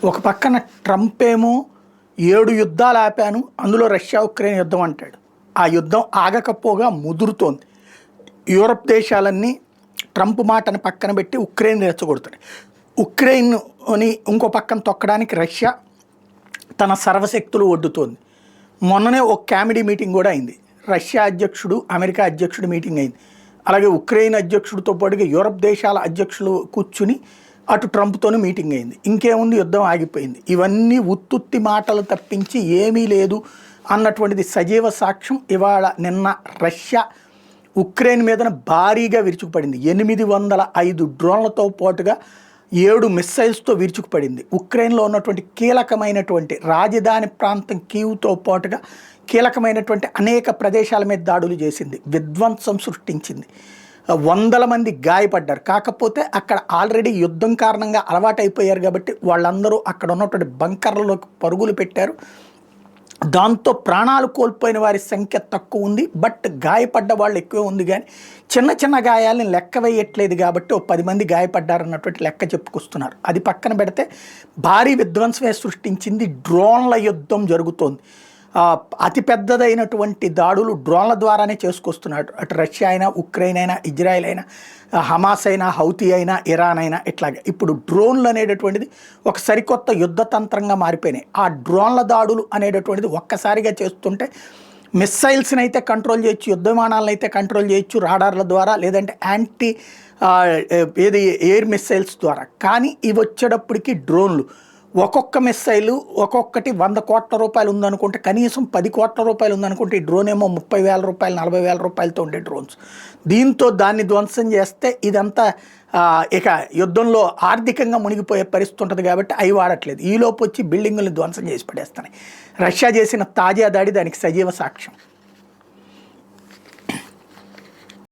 ఒక పక్కన ట్రంప్ ఏమో 7 యుద్ధాలు ఆపాను, అందులో రష్యా ఉక్రెయిన్ యుద్ధం అంటాడు. ఆ యుద్ధం ఆగకపోగా ముదురుతోంది. యూరప్ దేశాలన్నీ ట్రంప్ మాటను పక్కన పెట్టి ఉక్రెయిన్ రెచ్చగొడుతున్నాయి. ఉక్రెయిన్ని ఇంకో పక్కన తొక్కడానికి రష్యా తన సర్వశక్తులు ఒడ్డుతోంది. మొన్ననే ఒక కామెడీ మీటింగ్ కూడా అయింది. రష్యా అధ్యక్షుడు, అమెరికా అధ్యక్షుడు మీటింగ్ అయింది. అలాగే ఉక్రెయిన్ అధ్యక్షుడితో పాటుగా యూరప్ దేశాల అధ్యక్షులు కూర్చుని అటు ట్రంప్తోనే మీటింగ్ అయింది. ఇంకేముంది, యుద్ధం ఆగిపోయింది. ఇవన్నీ ఉత్తుత్తి మాటలు తప్పించి ఏమీ లేదు అన్నటువంటిది సజీవ సాక్ష్యం. నిన్న రష్యా ఉక్రెయిన్ మీదన భారీగా విరుచుకుపడింది. 805 డ్రోన్లతో పాటుగా 7 మిస్సైల్స్తో విరుచుకుపడింది. ఉక్రెయిన్లో ఉన్నటువంటి కీలకమైనటువంటి రాజధాని ప్రాంతం కీవ్తో పాటుగా కీలకమైనటువంటి అనేక ప్రదేశాల మీద దాడులు చేసింది, విధ్వంసం సృష్టించింది. 100 మంది గాయపడ్డారు. కాకపోతే అక్కడ ఆల్రెడీ యుద్ధం కారణంగా అలవాటైపోయారు కాబట్టి వాళ్ళందరూ అక్కడ ఉన్నటువంటి బంకర్లలోకి పరుగులు పెట్టారు. దాంతో ప్రాణాలు కోల్పోయిన వారి సంఖ్య తక్కువ ఉంది, బట్ గాయపడ్డ వాళ్ళు ఎక్కువ ఉంది. కానీ చిన్న చిన్న గాయాలని లెక్క వేయట్లేదు కాబట్టి 10 మంది గాయపడ్డారన్నటువంటి లెక్క చెప్పుకొస్తున్నారు. అది పక్కన పెడితే భారీ విధ్వంసమే సృష్టించింది. డ్రోన్ల యుద్ధం జరుగుతోంది. అతిపెద్దదైనటువంటి దాడులు డ్రోన్ల ద్వారానే చేసుకొస్తున్నాడు. అటు రష్యా అయినా, ఉక్రెయిన్ అయినా, ఇజ్రాయెల్ అయినా, హమాస్ అయినా, హౌతీ అయినా, ఇరాన్ అయినా, ఇట్లాగే ఇప్పుడు డ్రోన్లు అనేటటువంటిది ఒక సరికొత్త యుద్ధ తంత్రంగా మారిపోయినాయి. ఆ డ్రోన్ల దాడులు అనేటటువంటిది ఒక్కసారిగా చేస్తుంటే మిస్సైల్స్ని అయితే కంట్రోల్ చేయొచ్చు, యుద్ధ విమానాలను అయితే కంట్రోల్ చేయొచ్చు రాడార్ల ద్వారా, లేదంటే ఎయిర్ మిస్సైల్స్ ద్వారా. కానీ ఇవి వచ్చేటప్పటికి డ్రోన్లు ఒక్కొక్క మిస్సైలు ఒక్కొక్కటి 100 కోట్ల రూపాయలు ఉందనుకుంటే, కనీసం 10 కోట్ల రూపాయలు ఉందనుకుంటే ఈ డ్రోన్ ఏమో 30,000 రూపాయలు 40,000 రూపాయలతో ఉండే డ్రోన్స్. దీంతో దాన్ని ధ్వంసం చేస్తే ఇదంతా ఇక యుద్ధంలో ఆర్థికంగా మునిగిపోయే పరిస్థితి ఉంటుంది కాబట్టి అవి వాడట్లేదు. ఈలోపు వచ్చి బిల్డింగుల్ని ధ్వంసం చేసి పడేస్తున్నాయి. రష్యా చేసిన తాజా దాడి దానికి సజీవ సాక్ష్యం.